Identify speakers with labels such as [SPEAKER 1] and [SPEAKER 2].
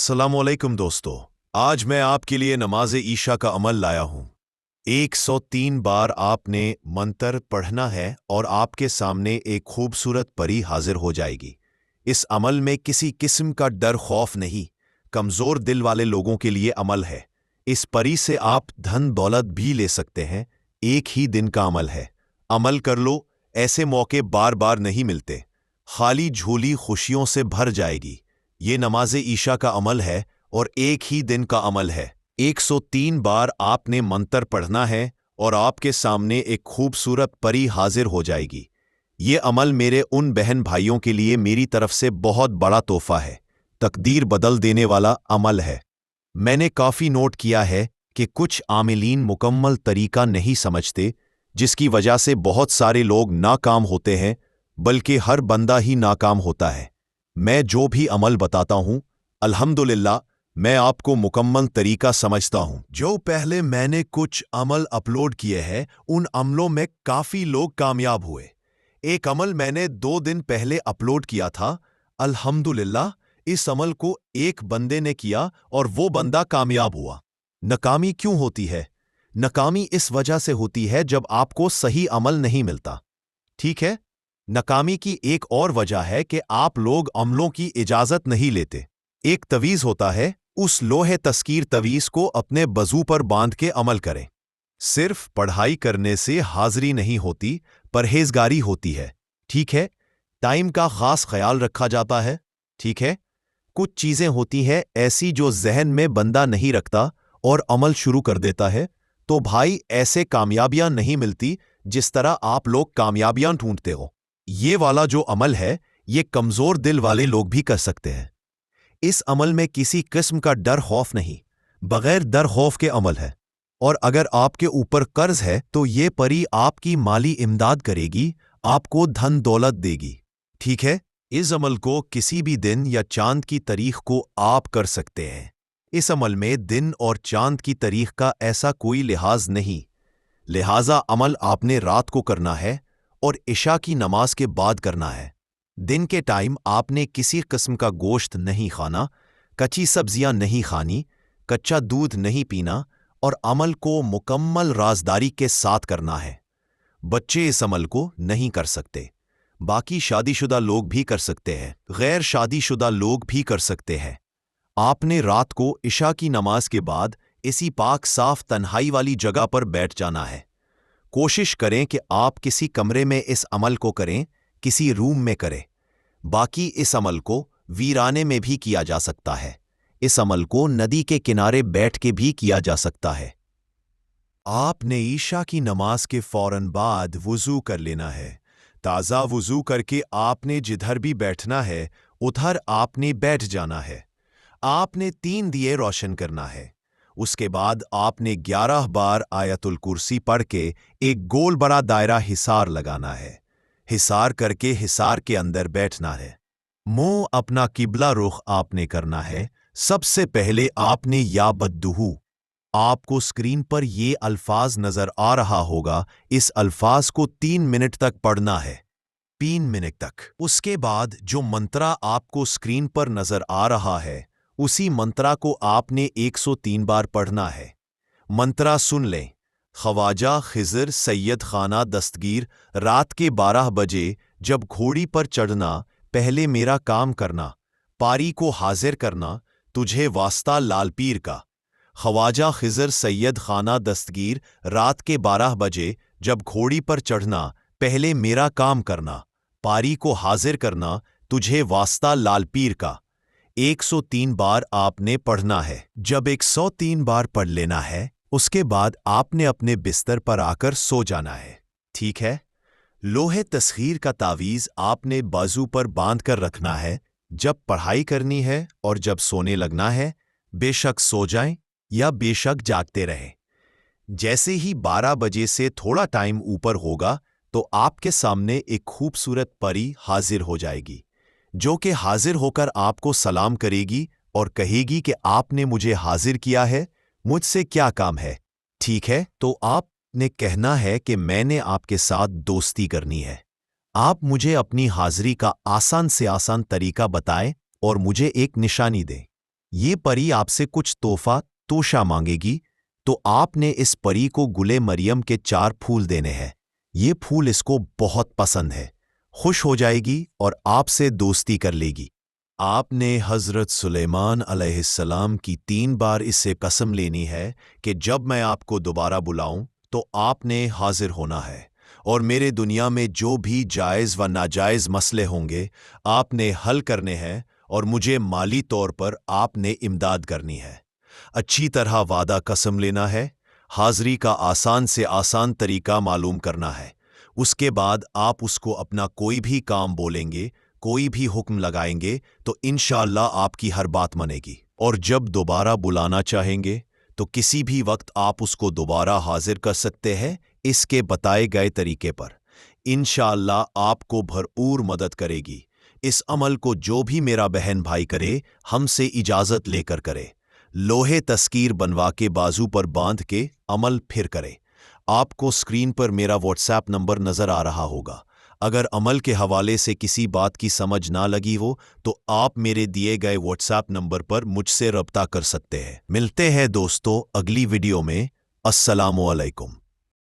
[SPEAKER 1] السلام علیکم دوستو، آج میں آپ کے لیے نماز عشاء کا عمل لایا ہوں۔ 103 بار آپ نے منتر پڑھنا ہے اور آپ کے سامنے ایک خوبصورت پری حاضر ہو جائے گی۔ اس عمل میں کسی قسم کا ڈر خوف نہیں، کمزور دل والے لوگوں کے لیے عمل ہے۔ اس پری سے آپ دھن دولت بھی لے سکتے ہیں، ایک ہی دن کا عمل ہے۔ عمل کر لو، ایسے موقع بار بار نہیں ملتے۔ خالی جھولی خوشیوں سے بھر جائے گی۔ یہ نماز عشاء کا عمل ہے اور ایک ہی دن کا عمل ہے۔ 103 بار آپ نے منتر پڑھنا ہے اور آپ کے سامنے ایک خوبصورت پری حاضر ہو جائے گی۔ یہ عمل میرے ان بہن بھائیوں کے لیے میری طرف سے بہت بڑا تحفہ ہے، تقدیر بدل دینے والا عمل ہے۔ میں نے کافی نوٹ کیا ہے کہ کچھ عاملین مکمل طریقہ نہیں سمجھتے، جس کی وجہ سے بہت سارے لوگ ناکام ہوتے ہیں، بلکہ ہر بندہ ہی ناکام ہوتا ہے۔ میں جو بھی عمل بتاتا ہوں، الحمدللہ میں آپ کو مکمل طریقہ سمجھتا ہوں۔ جو پہلے میں نے کچھ عمل اپلوڈ کیے ہیں، ان عملوں میں کافی لوگ کامیاب ہوئے۔ ایک عمل میں نے 2 دن پہلے اپلوڈ کیا تھا، الحمدللہ اس عمل کو ایک بندے نے کیا اور وہ بندہ کامیاب ہوا۔ ناکامی کیوں ہوتی ہے؟ ناکامی اس وجہ سے ہوتی ہے جب آپ کو صحیح عمل نہیں ملتا، ٹھیک ہے؟ ناکامی کی ایک اور وجہ ہے کہ آپ لوگ عملوں کی اجازت نہیں لیتے۔ ایک تویز ہوتا ہے، اس لوہے تذکیر تویز کو اپنے بازو پر باندھ کے عمل کریں۔ صرف پڑھائی کرنے سے حاضری نہیں ہوتی، پرہیزگاری ہوتی ہے، ٹھیک ہے؟ ٹائم کا خاص خیال رکھا جاتا ہے، ٹھیک ہے؟ کچھ چیزیں ہوتی ہیں ایسی جو ذہن میں بندہ نہیں رکھتا اور عمل شروع کر دیتا ہے، تو بھائی ایسے کامیابیاں نہیں ملتی جس طرح آپ لوگ کامیابیاں ڈھونڈتے ہو۔ یہ والا جو عمل ہے، یہ کمزور دل والے لوگ بھی کر سکتے ہیں۔ اس عمل میں کسی قسم کا ڈر خوف نہیں، بغیر ڈر خوف کے عمل ہے۔ اور اگر آپ کے اوپر قرض ہے تو یہ پری آپ کی مالی امداد کرے گی، آپ کو دھن دولت دے گی، ٹھیک ہے؟ اس عمل کو کسی بھی دن یا چاند کی تاریخ کو آپ کر سکتے ہیں۔ اس عمل میں دن اور چاند کی تاریخ کا ایسا کوئی لحاظ نہیں، لہٰذا عمل آپ نے رات کو کرنا ہے اور عشاء کی نماز کے بعد کرنا ہے۔ دن کے ٹائم آپ نے کسی قسم کا گوشت نہیں کھانا، کچی سبزیاں نہیں کھانی، کچا دودھ نہیں پینا اور عمل کو مکمل رازداری کے ساتھ کرنا ہے۔ بچے اس عمل کو نہیں کر سکتے، باقی شادی شدہ لوگ بھی کر سکتے ہیں، غیر شادی شدہ لوگ بھی کر سکتے ہیں۔ آپ نے رات کو عشاء کی نماز کے بعد اسی پاک صاف تنہائی والی جگہ پر بیٹھ جانا ہے۔ کوشش کریں کہ آپ کسی کمرے میں اس عمل کو کریں، کسی روم میں کریں۔ باقی اس عمل کو ویرانے میں بھی کیا جا سکتا ہے۔ اس عمل کو ندی کے کنارے بیٹھ کے بھی کیا جا سکتا ہے۔ آپ نے عشاء کی نماز کے فوراً بعد وضو کر لینا ہے۔ تازہ وضو کر کے آپ نے جدھر بھی بیٹھنا ہے، ادھر آپ نے بیٹھ جانا ہے۔ آپ نے 3 دیے روشن کرنا ہے۔ اس کے بعد آپ نے 11 بار آیت الکرسی پڑھ کے ایک گول بڑا دائرہ حصار لگانا ہے۔ حصار کر کے حصار کے اندر بیٹھنا ہے۔ منہ اپنا قبلہ رخ آپ نے کرنا ہے۔ سب سے پہلے آپ نے یا بدہو، آپ کو اسکرین پر یہ الفاظ نظر آ رہا ہوگا، اس الفاظ کو 3 منٹ تک پڑھنا ہے، 3 منٹ تک۔ اس کے بعد جو منترا آپ کو اسکرین پر نظر آ رہا ہے، اسی منترا کو آپ نے 103 بار پڑھنا ہے۔ منترا سن لیں۔ خواجہ خضر سید خانہ دستگیر، رات کے 12 بجے جب گھوڑی پر چڑھنا، پہلے میرا کام کرنا، پاری کو حاضر کرنا، تجھے واسطہ لال پیر کا۔ خواجہ خضر سید خانہ دستگیر، رات کے 12 بجے جب گھوڑی پر چڑھنا، پہلے میرا کام کرنا، پاری کو حاضر کرنا، تجھے واسطہ لال پیر کا۔ 103 بار آپ نے پڑھنا ہے۔ جب 103 بار پڑھ لینا ہے، اس کے بعد آپ نے اپنے بستر پر آ کر سو جانا ہے، ٹھیک ہے؟ لوہے تسخیر کا تعویذ آپ نے بازو پر باندھ کر رکھنا ہے۔ جب پڑھائی کرنی ہے اور جب سونے لگنا ہے، بے شک سو جائیں یا بے شک جاگتے رہیں۔ جیسے ہی 12 بجے سے تھوڑا ٹائم اوپر ہوگا تو آپ کے سامنے ایک خوبصورت پری حاضر ہو جائے گی، جو کہ حاضر ہو کر آپ کو سلام کرے گی اور کہے گی کہ آپ نے مجھے حاضر کیا ہے، مجھ سے کیا کام ہے، ٹھیک ہے؟ تو آپ نے کہنا ہے کہ میں نے آپ کے ساتھ دوستی کرنی ہے۔ آپ مجھے اپنی حاضری کا آسان سے آسان طریقہ بتائیں اور مجھے ایک نشانی دیں۔ یہ پری آپ سے کچھ تحفہ توشہ مانگے گی تو آپ نے اس پری کو گلے مریم کے 4 پھول دینے ہیں۔ یہ پھول اس کو بہت پسند ہے، خوش ہو جائے گی اور آپ سے دوستی کر لے گی۔ آپ نے حضرت سلیمان علیہ السلام کی 3 بار اس سے قسم لینی ہے کہ جب میں آپ کو دوبارہ بلاؤں تو آپ نے حاضر ہونا ہے، اور میرے دنیا میں جو بھی جائز و ناجائز مسئلے ہوں گے آپ نے حل کرنے ہیں، اور مجھے مالی طور پر آپ نے امداد کرنی ہے۔ اچھی طرح وعدہ قسم لینا ہے، حاضری کا آسان سے آسان طریقہ معلوم کرنا ہے۔ اس کے بعد آپ اس کو اپنا کوئی بھی کام بولیں گے، کوئی بھی حکم لگائیں گے تو انشاءاللہ آپ کی ہر بات منے گی، اور جب دوبارہ بلانا چاہیں گے تو کسی بھی وقت آپ اس کو دوبارہ حاضر کر سکتے ہیں اس کے بتائے گئے طریقے پر۔ انشاءاللہ آپ کو بھرپور مدد کرے گی۔ اس عمل کو جو بھی میرا بہن بھائی کرے ہم سے اجازت لے کر کرے، لوہے تذکیر بنوا کے بازو پر باندھ کے عمل پھر کرے۔ آپ کو اسکرین پر میرا واٹس ایپ نمبر نظر آ رہا ہوگا۔ اگر عمل کے حوالے سے کسی بات کی سمجھ نہ لگی ہو تو آپ میرے دیے گئے واٹس ایپ نمبر پر مجھ سے رابطہ کر سکتے ہیں۔ ملتے ہیں دوستو اگلی ویڈیو میں۔ السلام علیکم۔